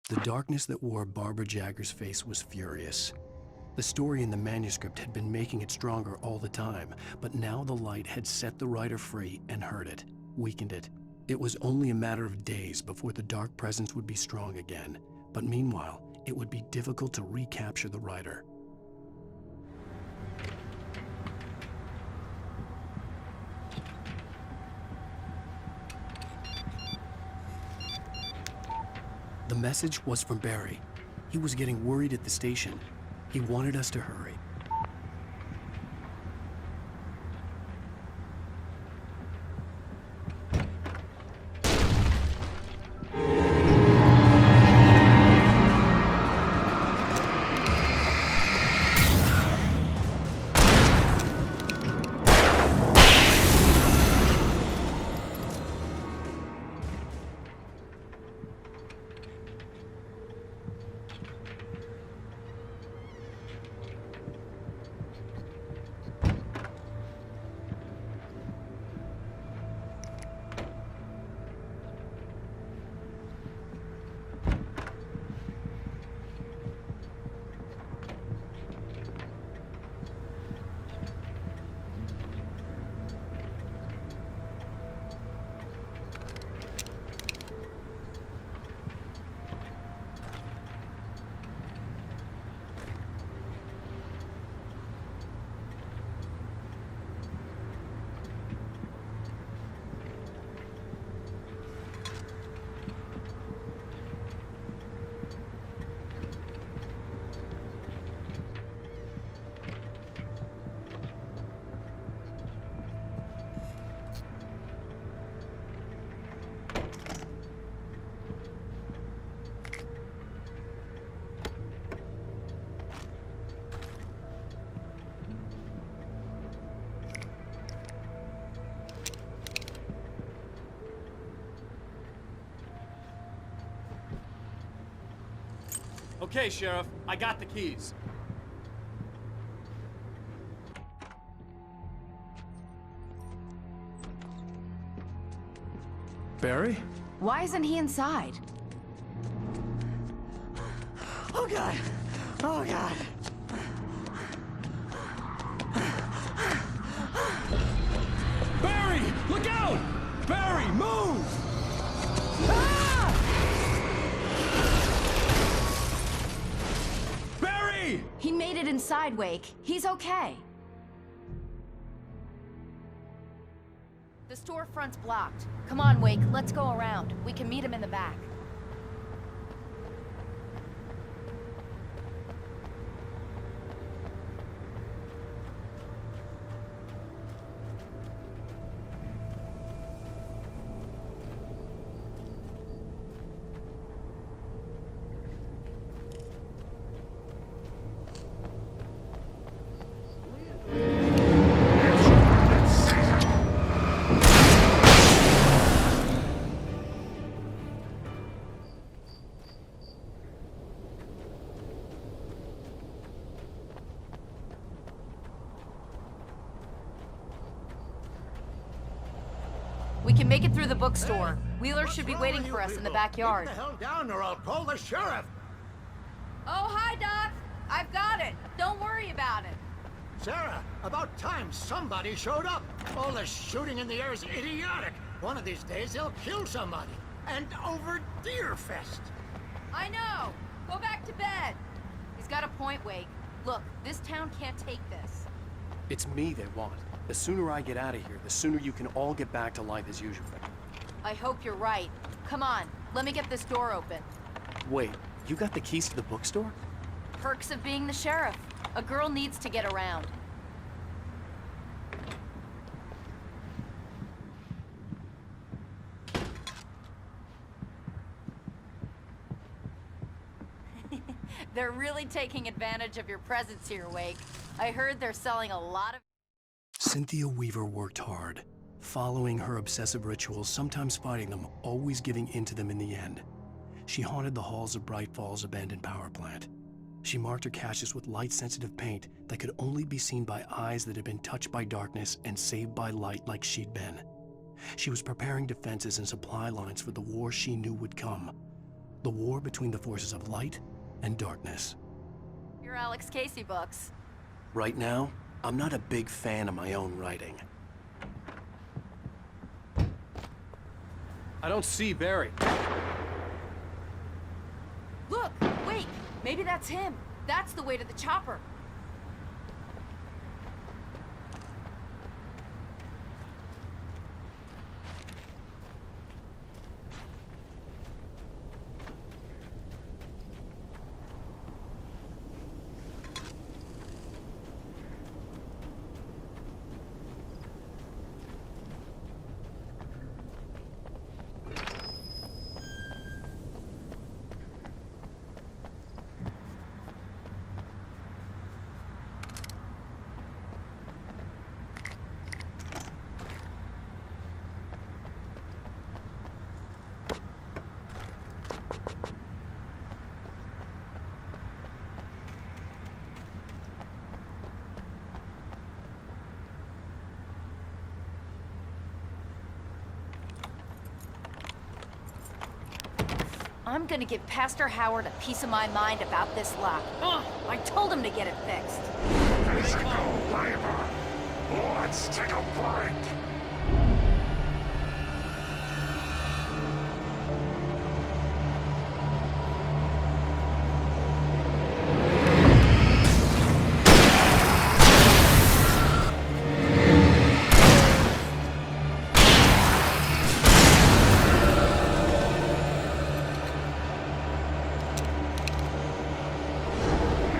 The darkness that wore Barbara Jagger's face was furious. The story in the manuscript had been making it stronger all the time, but now the light had set the writer free and hurt it, weakened it. It was only a matter of days before the dark presence would be strong again, but meanwhile, it would be difficult to recapture the writer. The message was from Barry. He was getting worried at the station. He wanted us to hurry. Okay, Sheriff, I got the keys. Barry? Why isn't he inside? Oh God! Oh God! Barry! Look out! Barry, move! Ah! Barry! He made it inside, Wake. He's okay. The storefront's blocked. Come on, Wake, let's go around. We can meet him in the back. We can make it through the bookstore. Wheeler should be waiting for us in the backyard. Keep the hell down or I'll call the sheriff! Oh, hi, Doc. I've got it. Don't worry about it. Sarah, about time somebody showed up. All the shooting in the air is idiotic. One of these days they'll kill somebody. And over Deerfest. I know. Go back to bed. He's got a point, Wake. Look, this town can't take this. It's me they want. The sooner I get out of here, the sooner you can all get back to life as usual. I hope you're right. Come on, let me get this door open. Wait, you got the keys to the bookstore? Perks of being the sheriff. A girl needs to get around. They're really taking advantage of your presence here, Wake. I heard they're selling a lot of... Cynthia Weaver worked hard, following her obsessive rituals, sometimes fighting them, always giving in to them in the end. She haunted the halls of Bright Falls' abandoned power plant. She marked her caches with light-sensitive paint that could only be seen by eyes that had been touched by darkness and saved by light like she'd been. She was preparing defenses and supply lines for the war she knew would come. The war between the forces of light and darkness. Your Alex Casey books. Right now, I'm not a big fan of my own writing. I don't see Barry. Look! Wait! Maybe that's him. That's the way to the chopper. I'm gonna give Pastor Howard a piece of my mind about this lock. Ugh, I told him to get it fixed. Physical labor. Let's take a break.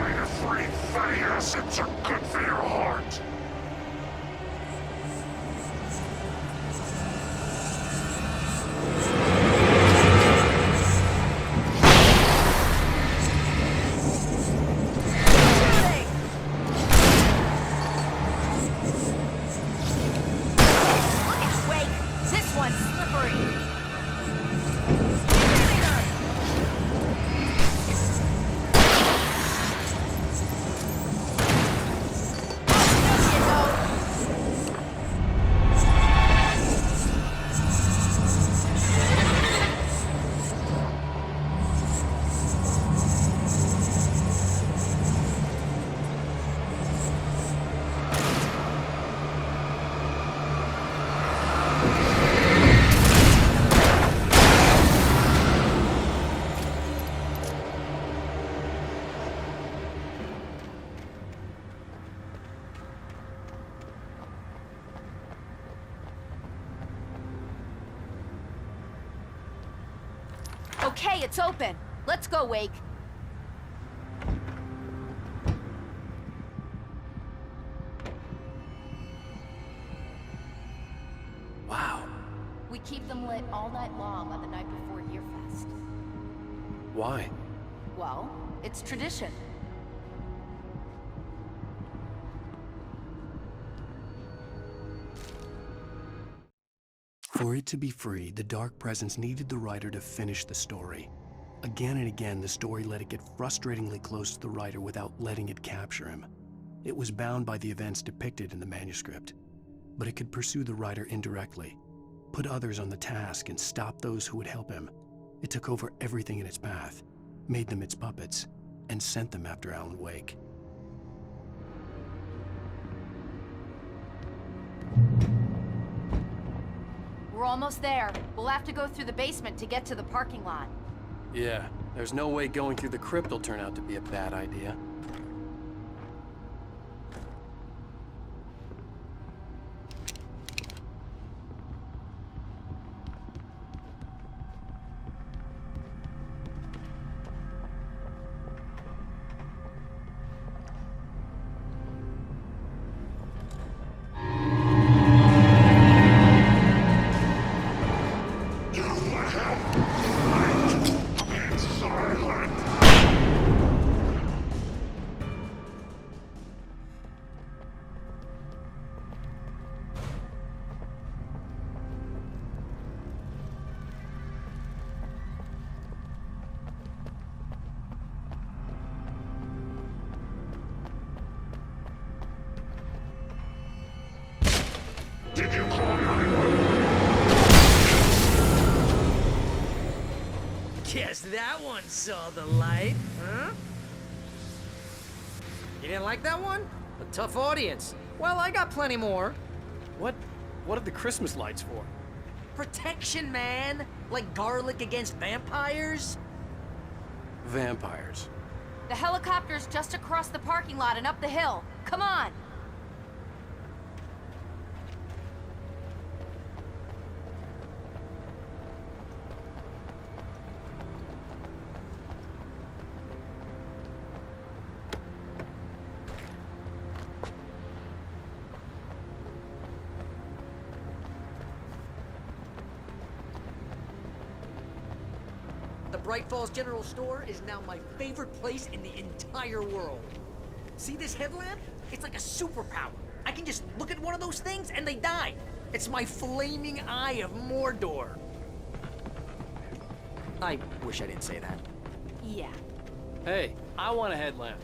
Omega-3 fatty acids are good for your heart. Look at Wake! This one's slippery! Okay, it's open. Let's go, Wake. Wow. We keep them lit all night long on the night before Yearfest. Why? Well, it's tradition. For it to be free, the Dark Presence needed the writer to finish the story. Again and again, the story let it get frustratingly close to the writer without letting it capture him. It was bound by the events depicted in the manuscript, but it could pursue the writer indirectly, put others on the task, and stop those who would help him. It took over everything in its path, made them its puppets, and sent them after Alan Wake. We're almost there. We'll have to go through the basement to get to the parking lot. Yeah, there's no way going through the crypt will turn out to be a bad idea. Guess that one saw the light, huh? You didn't like that one? A tough audience. Well, I got plenty more. What are the Christmas lights for? Protection, man! Like garlic against vampires? Vampires. The helicopter's just across the parking lot and up the hill. Come on! The Bright Falls General Store is now my favorite place in the entire world. See this headlamp? It's like a superpower. I can just look at one of those things and they die. It's my flaming eye of Mordor. I wish I didn't say that. Yeah. Hey, I want a headlamp.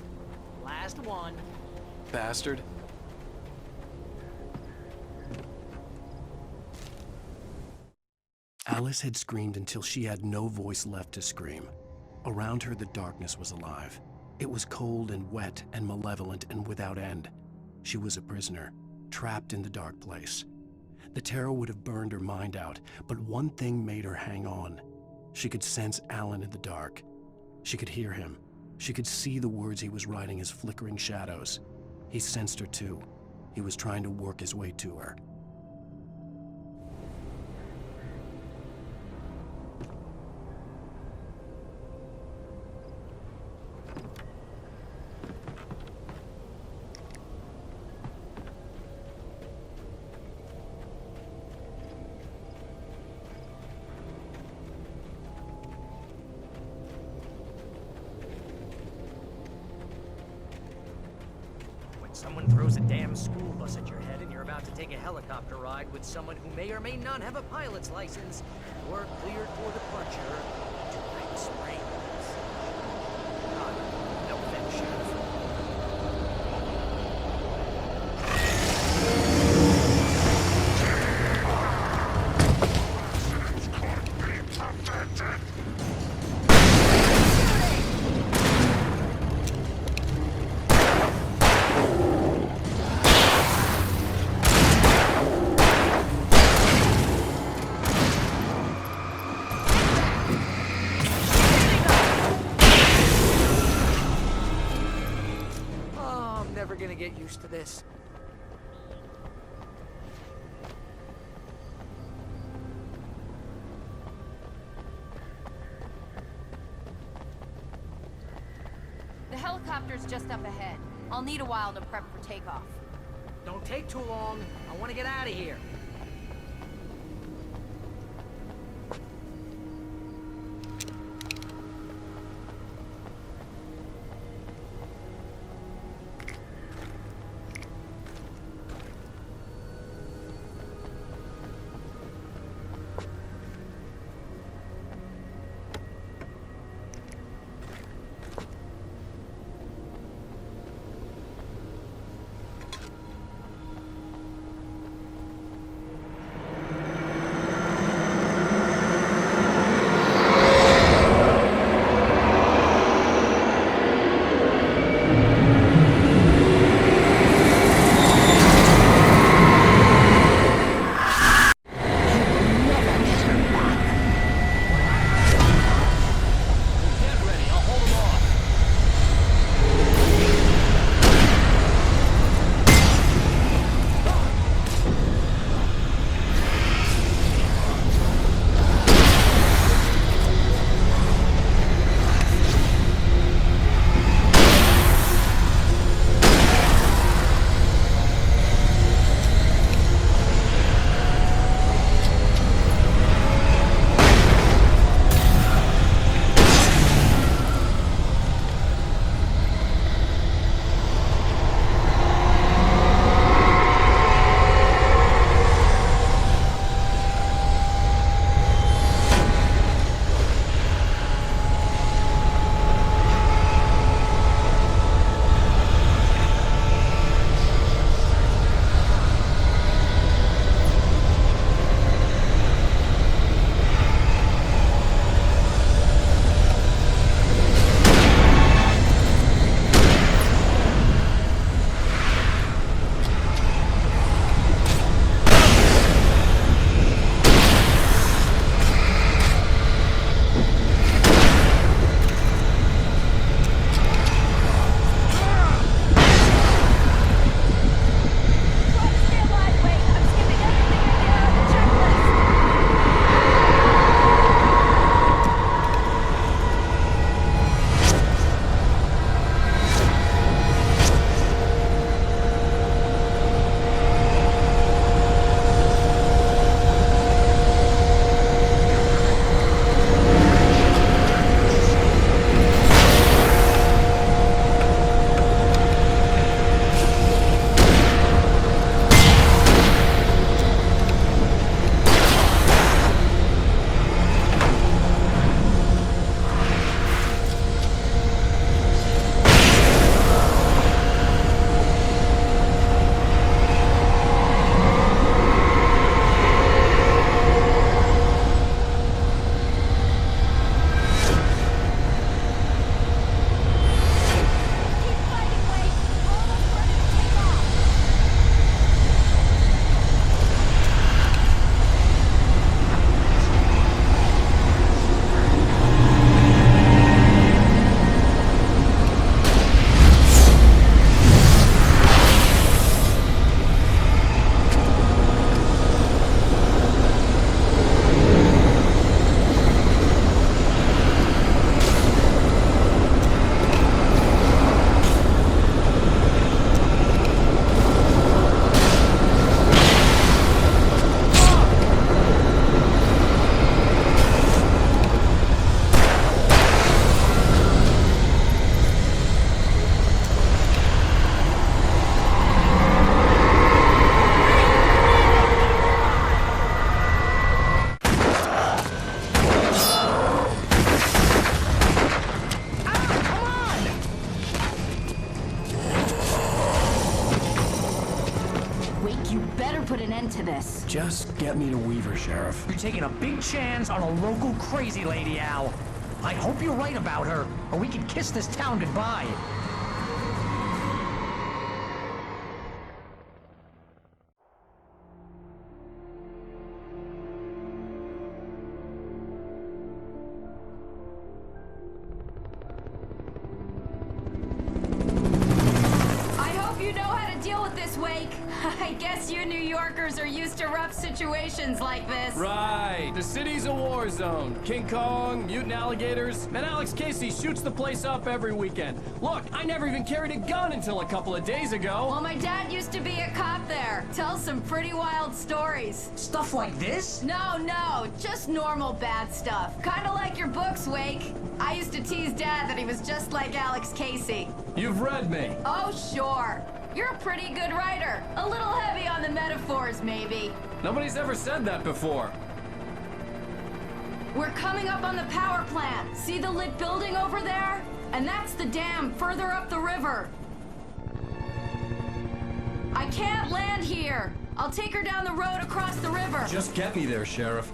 Last one. Bastard. Alice had screamed until she had no voice left to scream. Around her, the darkness was alive. It was cold and wet and malevolent and without end. She was a prisoner, trapped in the dark place. The terror would have burned her mind out, but one thing made her hang on. She could sense Alan in the dark. She could hear him. She could see the words he was writing as flickering shadows. He sensed her too. He was trying to work his way to her. Someone throws a damn school bus at your head and you're about to take a helicopter ride with someone who may or may not have a pilot's license, or cleared for departure to Night Springs. No offense, Sheriff. Never gonna get used to this. The helicopter's just up ahead. I'll need a while to prep for takeoff. Don't take too long. I want to get out of here. this? Just get me to Weaver, Sheriff. You're taking a big chance on a local crazy lady, Al. I hope you're right about her, or we can kiss this town goodbye. You know how to deal with this, Wake. I guess you New Yorkers are used to rough situations like this. Right. The city's a war zone. King Kong, mutant alligators, and Alex Casey shoots the place up every weekend. Look, I never even carried a gun until a couple of days ago. Well, my dad used to be a cop there. Tells some pretty wild stories. Stuff like this? No, just normal bad stuff. Kinda like your books, Wake. I used to tease Dad that he was just like Alex Casey. You've read me. Oh, sure. You're a pretty good writer. A little heavy on the metaphors, maybe. Nobody's ever said that before. We're coming up on the power plant. See the lit building over there? And that's the dam further up the river. I can't land here. I'll take her down the road across the river. Just get me there, Sheriff.